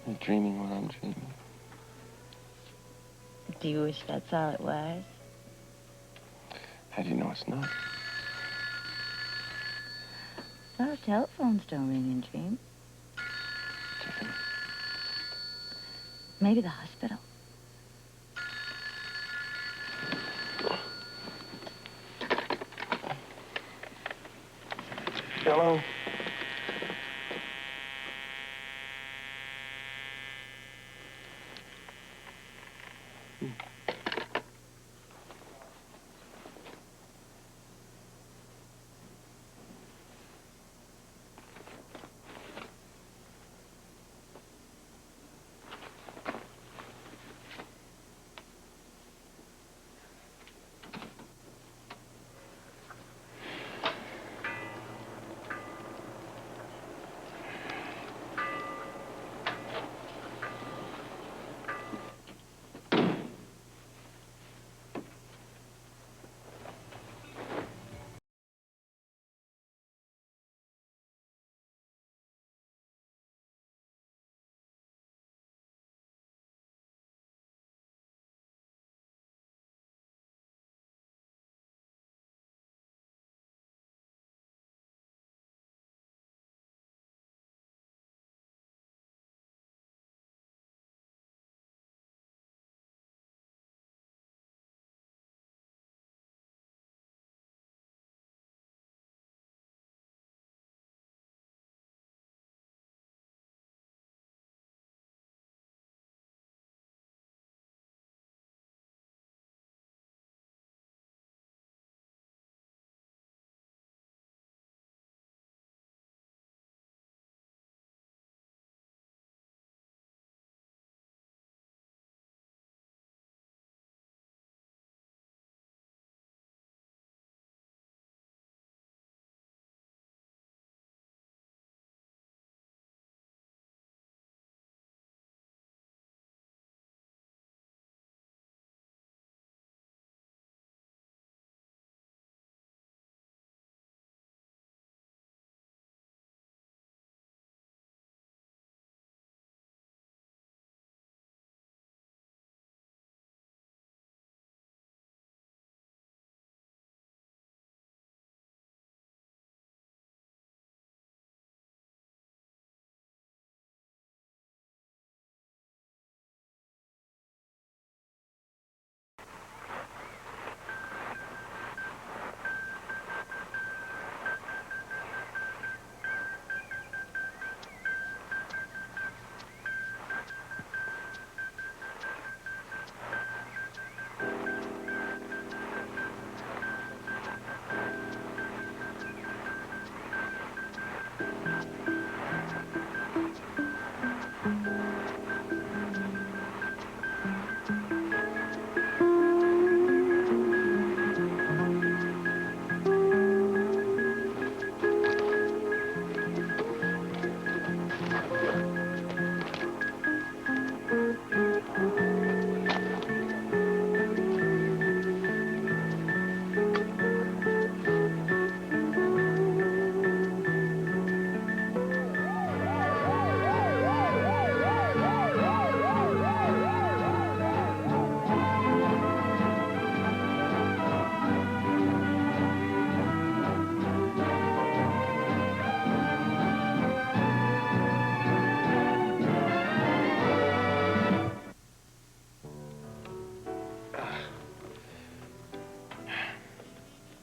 I'm dreaming when I'm dreaming. Do you wish that's all it was? How do you know it's not? Well, telephones don't ring in dreams. Maybe the hospital. Hello?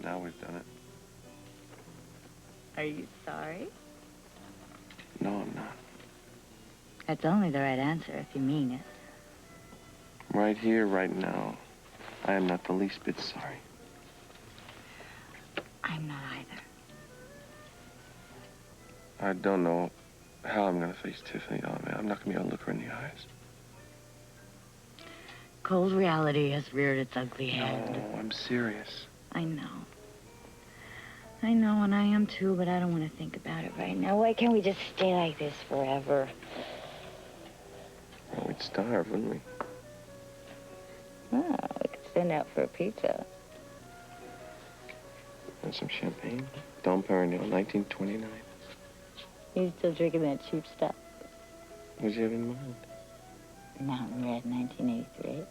Now we've done it. Are you sorry? No, I'm not. That's only the right answer if you mean it. Right here, right now, I am not the least bit sorry. I'm not either. I don't know how I'm going to face Tiffany, though, man. I'm not going to be able to look her in the eyes. Cold reality has reared its ugly head. No, I'm serious. I know. I know, and I am too, but I don't want to think about it right now. Why can't we just stay like this forever? Well, we'd starve, wouldn't we? Oh, we could send out for a pizza. And want some champagne? Dom Perignon, 1929. You still drinking that cheap stuff? What'd you have in mind? Mountain Red, 1983.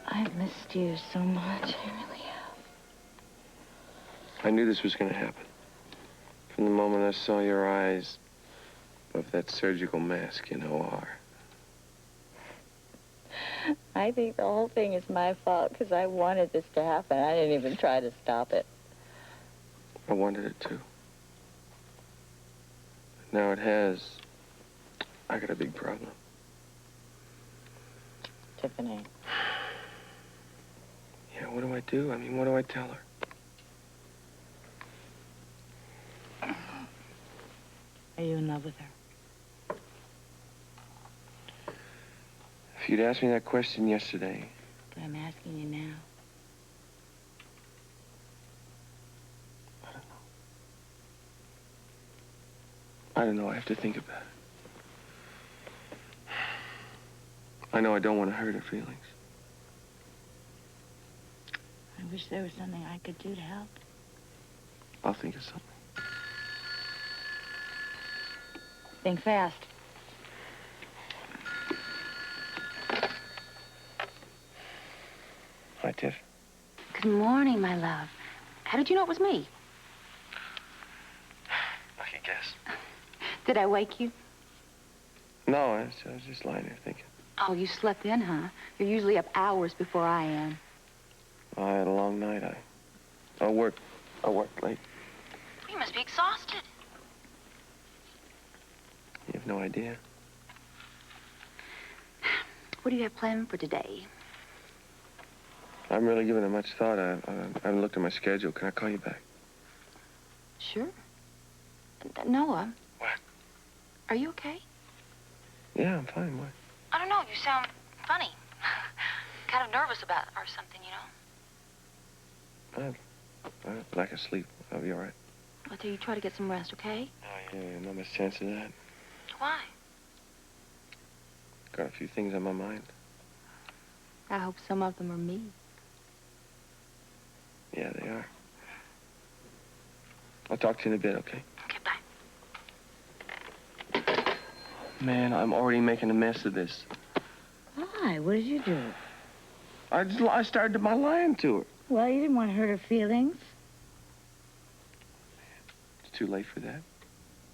I've missed you so much. I really have. I knew this was going to happen. From the moment I saw your eyes above that surgical mask in OR. I think the whole thing is my fault because I wanted this to happen. I didn't even try to stop it. I wanted it too. Now it has. I got a big problem. Tiffany. Yeah, what do I do? I mean, what do I tell her? Are you in love with her? If you'd asked me that question yesterday. But I'm asking you now. I don't know. I have to think about it. I know I don't want to hurt her feelings. I wish there was something I could do to help. I'll think of something. Think fast. Hi, Tiff. Good morning, my love. How did you know it was me? Lucky guess. Did I wake you? No, I was just lying there thinking. Oh, you slept in, huh? You're usually up hours before I am. I had a long night. I worked late. You must be exhausted. You have no idea. What do you have planned for today? I haven't really given it much thought. I haven't looked at my schedule. Can I call you back? Sure. Noah. What? Are you okay? Yeah, I'm fine. What? I don't know. You sound funny. Kind of nervous about or something, you know? I lack of sleep. I'll be all right. Well, so you try to get some rest, okay? Oh, yeah, not much chance of that. Why? Got a few things on my mind. I hope some of them are me. Yeah, they are. I'll talk to you in a bit, okay? Okay, bye. Man, I'm already making a mess of this. Why? What did you do? I started my lying to her. Well, you didn't want to hurt her feelings. It's too late for that.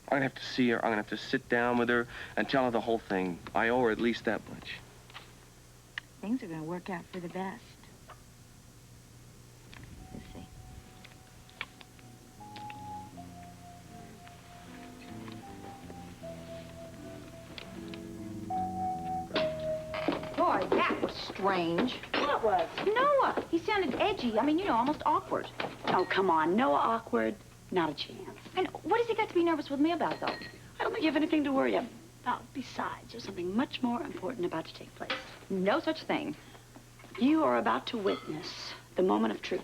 I'm gonna have to see her. I'm gonna have to sit down with her and tell her the whole thing. I owe her at least that much. Things are going to work out for the best. Let's see. Boy, that was strange. What was? Noah, he sounded edgy. I mean, you know, almost awkward. Oh, come on. Noah awkward? Not a chance. And what has he got to be nervous with me about, though? I don't think you have anything to worry about. Besides, there's something much more important about to take place. No such thing. You are about to witness the moment of truth.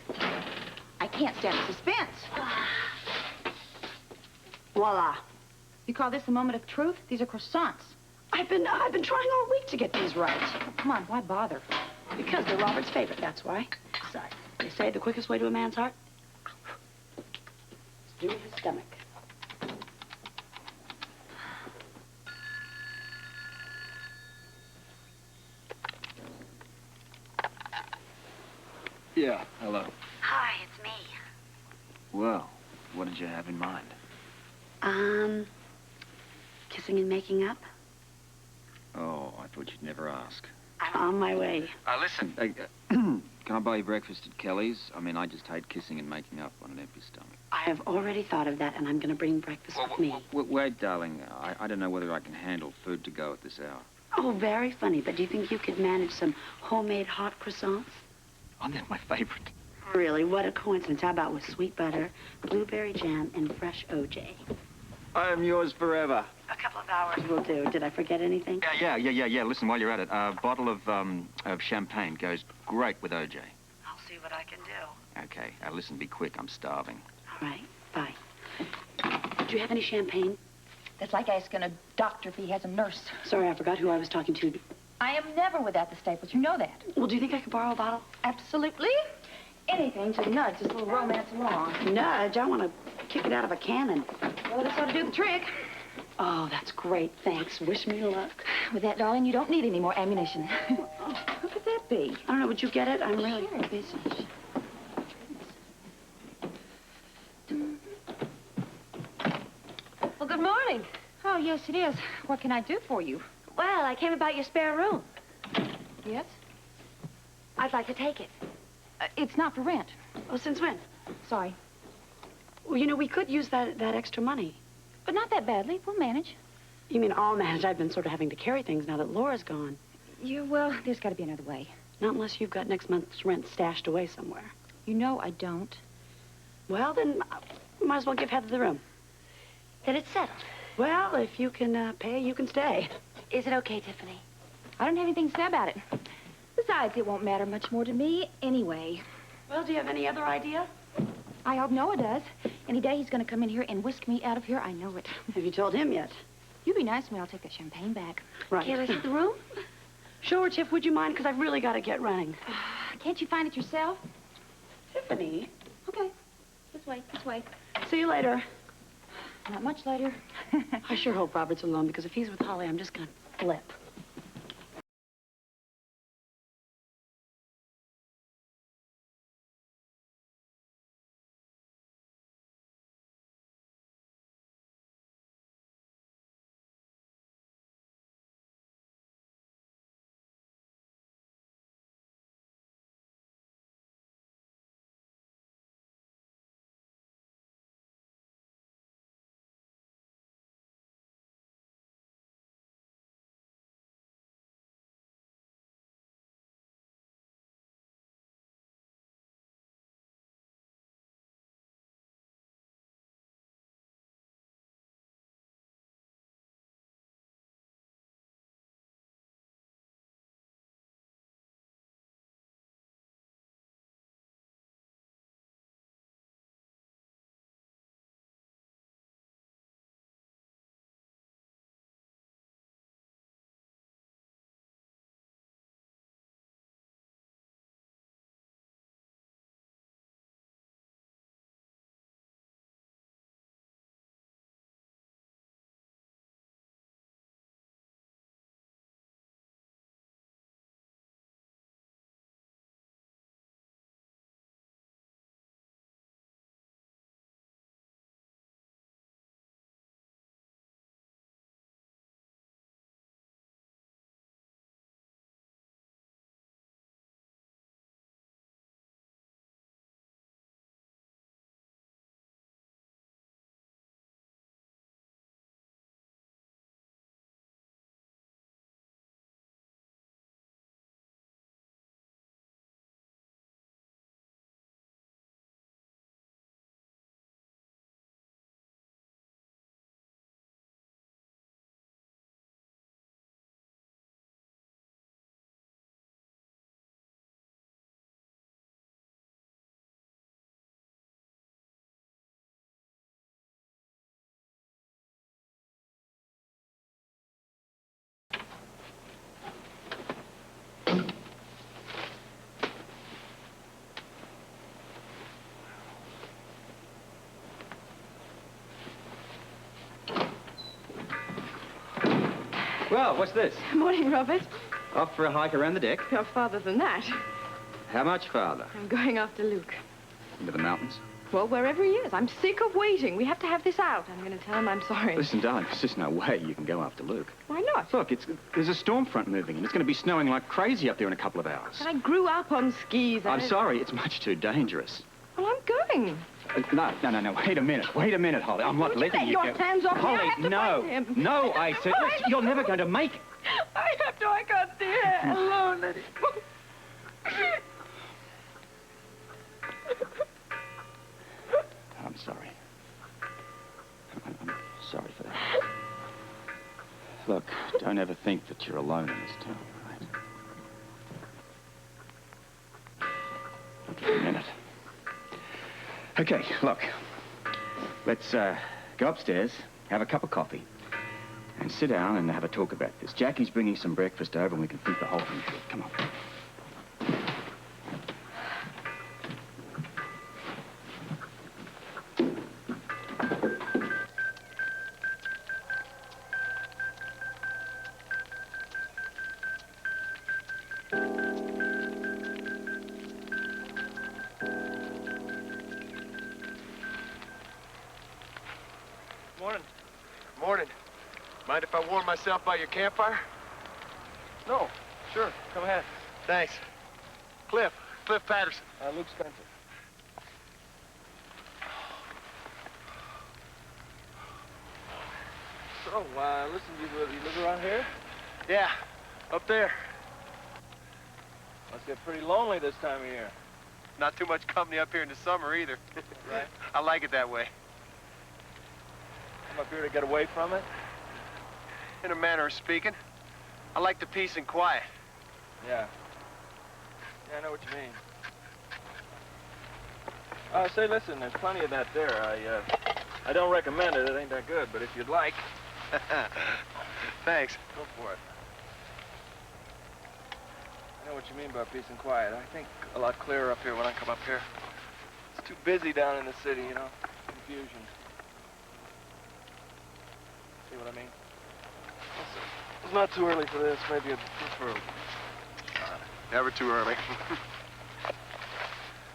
I can't stand the suspense. Voila. You call this a moment of truth? These are croissants. I've been trying all week to get these right. Oh, come on, why bother? Because they're Robert's favorite, that's why. Besides, they say the quickest way to a man's heart is through his stomach. Yeah, hello. Hi, it's me. Well, what did you have in mind? Kissing and making up? Oh, I thought you'd never ask. I'm on my way. Listen, can I buy you breakfast at Kelly's? I mean, I just hate kissing and making up on an empty stomach. I have already thought of that, and I'm going to bring breakfast with me. Wait, darling. I don't know whether I can handle food to go at this hour. Oh, very funny, but do you think you could manage some homemade hot croissants? Oh, they're my favorite. Really, what a coincidence. How about with sweet butter, blueberry jam, and fresh OJ? I am yours forever. A couple of hours will do. Did I forget anything? Yeah. Listen, while you're at it, a bottle of champagne goes great with OJ. I'll see what I can do. Okay, now listen, be quick. I'm starving. All right, bye. Do you have any champagne? That's like asking a doctor if he has a nurse. Sorry, I forgot who I was talking to. I am never without the Staples. You know that. Well, do you think I could borrow a bottle? Absolutely. Anything to nudge this little romance along. Nudge? I want to kick it out of a cannon. Well, this ought to do the trick. Oh, that's great. Thanks. Wish me luck. With that, darling, you don't need any more ammunition. Who could that be? I don't know. Would you get it? I'm really Sure, busy. Well, good morning. Oh, yes, it is. What can I do for you? Well, I came about your spare room. Yes? I'd like to take it. It's not for rent. Oh, since when? Sorry. Well, you know, we could use that extra money. But not that badly. We'll manage. You mean I'll manage? I've been sort of having to carry things now that Laura's gone. Well, there's got to be another way. Not unless you've got next month's rent stashed away somewhere. You know I don't. Well, then, we might as well give Heather the room. Then it's settled. Well, if you can pay, you can stay. Is it okay, Tiffany? I don't have anything to say about it. Besides, it won't matter much more to me anyway. Well, do you have any other idea? I hope Noah does. Any day he's going to come in here and whisk me out of here. I know it. Have you told him yet? You be nice to me. I'll take that champagne back. Right. Can't I see the room? Sure, Tiff, would you mind? Because I've really got to get running. Can't you find it yourself? Tiffany. Okay. This way, this way. See you later. Not much later. I sure hope Robert's alone, because if he's with Holly, I'm just going to flip. Well, what's this? Morning, Robert. Off for a hike around the deck? You're farther than that. How much farther? I'm going after Luke. Into the mountains? Well, wherever he is. I'm sick of waiting. We have to have this out. I'm going to tell him I'm sorry. Listen, darling, there's just no way you can go after Luke. Why not? Look, there's a storm front moving in. It's going to be snowing like crazy up there in a couple of hours. I grew up on skis. I'm sorry, it's much too dangerous. Well, I'm going. No. Wait a minute, Holly. I'm not letting you go. Your hands off me. Holly, I have to no. find him. No, I said, listen, you're never going to make it. I have to. I can't stay here alone. Let it go. I'm sorry. I'm sorry for that. Look, don't ever think that you're alone in this town, all right? a minute. Okay, look. Let's go upstairs, have a cup of coffee, and sit down and have a talk about this. Jackie's bringing some breakfast over and we can think the whole thing through. Come on. Morning. Morning. Mind if I warm myself by your campfire? No. Sure. Come ahead. Thanks. Cliff Patterson. Luke Spencer. So, listen, you live around here? Yeah, up there. Must get pretty lonely this time of year. Not too much company up here in the summer either. Right. I like it that way. Come up here to get away from it? In a manner of speaking. I like the peace and quiet. Yeah. Yeah, I know what you mean. Say, listen, there's plenty of that there. I don't recommend it. It ain't that good, but if you'd like. Thanks. Go for it. I know what you mean by peace and quiet. I think a lot clearer up here when I come up here. It's too busy down in the city, you know? Confusion. See what I mean? It's not too early for this. Maybe it's too early. Never too early.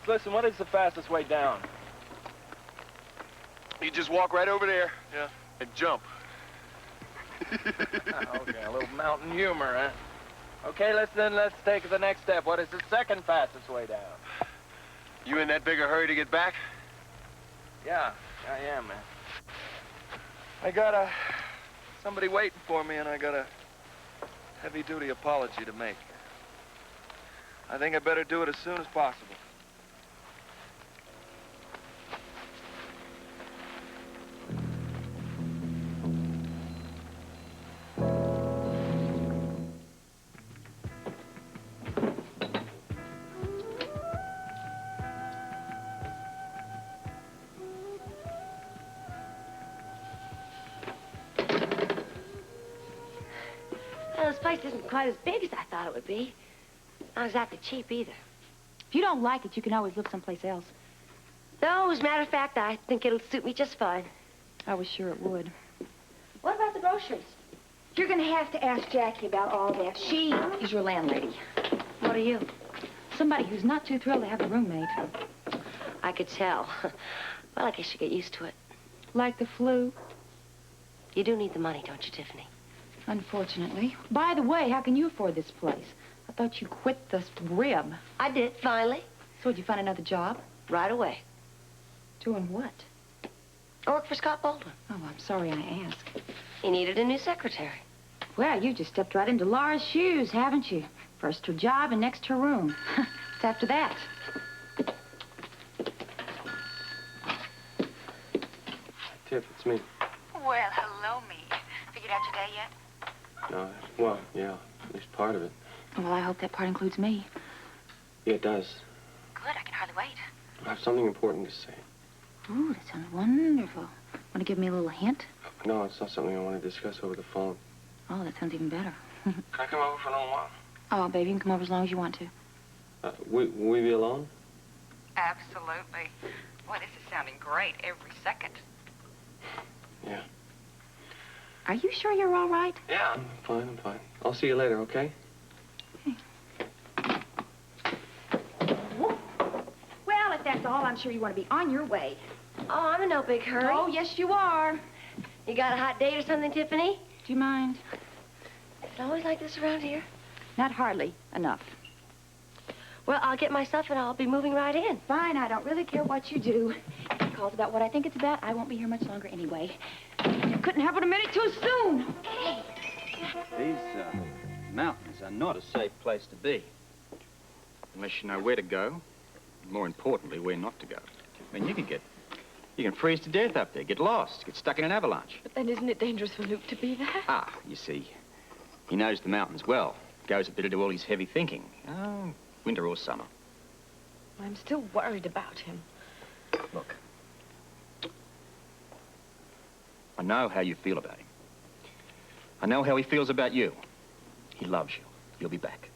Listen, what is the fastest way down? You just walk right over there. Yeah. And jump. Okay, a little mountain humor, huh? Okay, let's take the next step. What is the second fastest way down? You in that big a hurry to get back? Yeah, I am, man. I got somebody waiting for me, and I got a heavy-duty apology to make. I think I better do it as soon as possible. Well, this place isn't quite as big as I thought it would be. Not exactly cheap either. If you don't like it, you can always look someplace else. No, as a matter of fact, I think it'll suit me just fine. I was sure it would. What about the groceries? You're going to have to ask Jackie about all that. She is your landlady. What are you? Somebody who's not too thrilled to have a roommate. I could tell. Well, I guess you get used to it. Like the flu? You do need the money, don't you, Tiffany? Unfortunately. By the way, how can you afford this place? I thought you quit the rib. I did, finally. So did you find another job? Right away. Doing what? I work for Scott Baldwin. Oh, I'm sorry I asked. He needed a new secretary. Well, you just stepped right into Laura's shoes, haven't you? First her job and next her room. It's after that. Tiff, it's me. Well, hello, me. Figured out your day yet? No, well, yeah, at least part of it. Well, I hope that part includes me. Yeah, it does. Good, I can hardly wait. I have something important to say. Ooh, that sounds wonderful. Want to give me a little hint? No, it's not something I want to discuss over the phone. Oh, that sounds even better. Can I come over for a little while? Oh, baby, you can come over as long as you want to. Will we be alone? Absolutely. Boy, this is sounding great every second. Yeah. Are you sure you're all right? Yeah, I'm fine. I'll see you later, okay? Well, if that's all, I'm sure you want to be on your way. Oh, I'm in no big hurry. Oh, yes, you are. You got a hot date or something, Tiffany? Do you mind? Is it always like this around here? Not hardly enough. Well, I'll get my stuff and I'll be moving right in. Fine, I don't really care what you do. If it calls about what I think it's about, I won't be here much longer anyway. It couldn't happen a minute too soon. Okay. These mountains are not a safe place to be. Unless you know where to go, and more importantly, where not to go. I mean, you can freeze to death up there, get lost, get stuck in an avalanche. But then isn't it dangerous for Luke to be there? Ah, you see, he knows the mountains well. Goes up there to do all his heavy thinking. Oh, winter or summer. I'm still worried about him. Look. I know how you feel about him. I know how he feels about you. He loves you. He'll be back.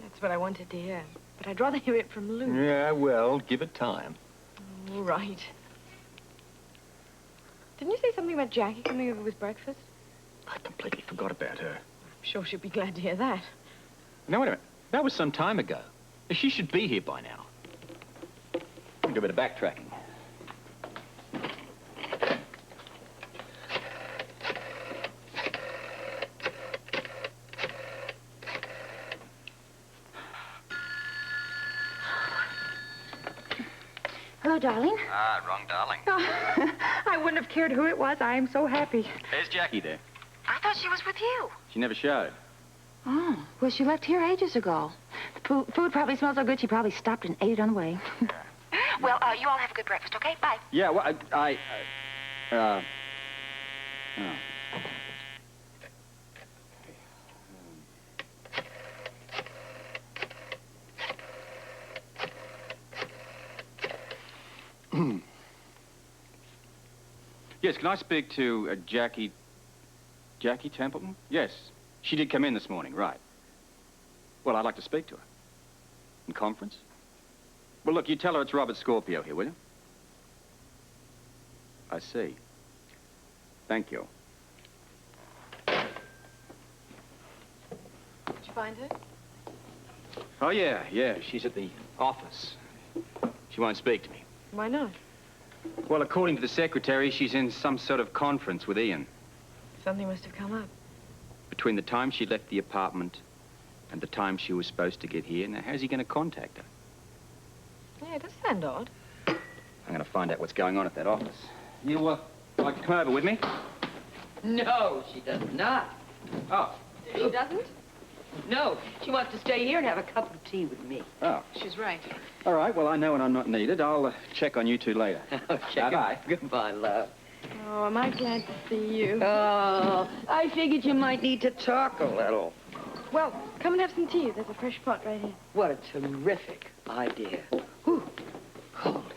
That's what I wanted to hear. But I'd rather hear it from Luke. Yeah, well, give it time. All right. Didn't you say something about Jackie coming over with breakfast? I completely forgot about her. I'm sure she'd be glad to hear that. Now, wait a minute. That was some time ago. She should be here by now. I'll do a bit of backtracking. Hello, darling. Ah, wrong darling. Oh, I wouldn't have cared who it was. I am so happy. There's Jackie there. I thought she was with you. She never showed. Oh, well, she left here ages ago. The food probably smells so good, she probably stopped and ate it on the way. Well, you all have a good breakfast, okay? Bye. Yeah, well, oh. Yes, can I speak to Jackie Templeton? Yes, she did come in this morning, right. Well, I'd like to speak to her. In conference? Well, look, you tell her it's Robert Scorpio here, will you? I see. Thank you. Did you find her? Oh, yeah, she's at the office. She won't speak to me. Why not? Well, according to the secretary, she's in some sort of conference with Ian. Something must have come up. Between the time she left the apartment and the time she was supposed to get here, now, how's he going to contact her? Yeah, it does sound odd. I'm going to find out what's going on at that office. You, like to come over with me? No, she does not. Oh. She doesn't? No, she wants to stay here and have a cup of tea with me. Oh. She's right. All right, well, I know when I'm not needed. I'll check on you two later. Okay. Bye-bye. Goodbye, love. Oh, am I glad to see you. Oh, I figured you might need to talk a little. Well, come and have some tea. There's a fresh pot right here. What a terrific idea. Whew. Cold.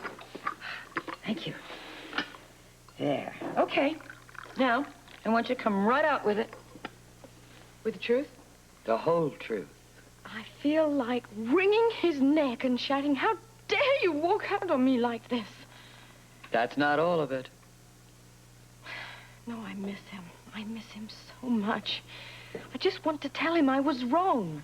Thank you. There. Okay. Now, I want you to come right out with it. With the truth? The whole truth. I feel like wringing his neck and shouting, "How dare you walk out on me like this?" That's not all of it. No, I miss him. I miss him so much. I just want to tell him I was wrong.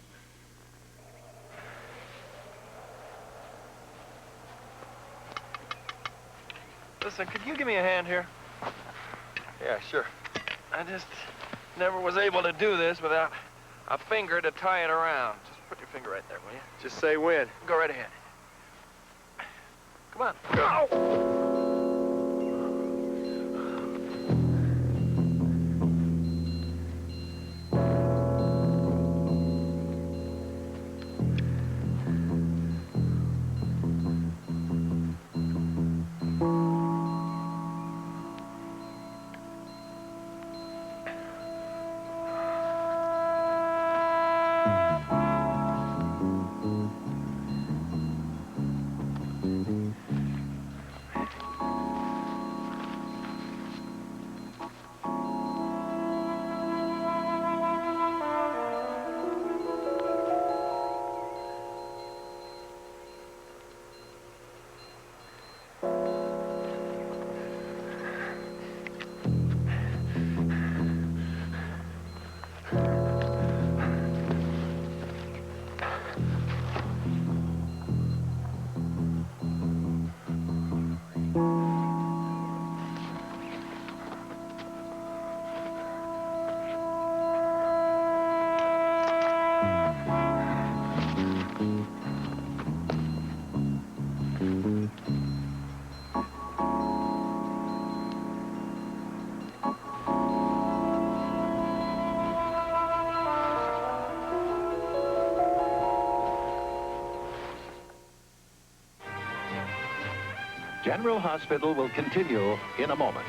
Listen, could you give me a hand here? Yeah, sure. I just never was able to do this without a finger to tie it around. Just put your finger right there, will you? Just say when. Go right ahead. Come on. Go. General Hospital will continue in a moment.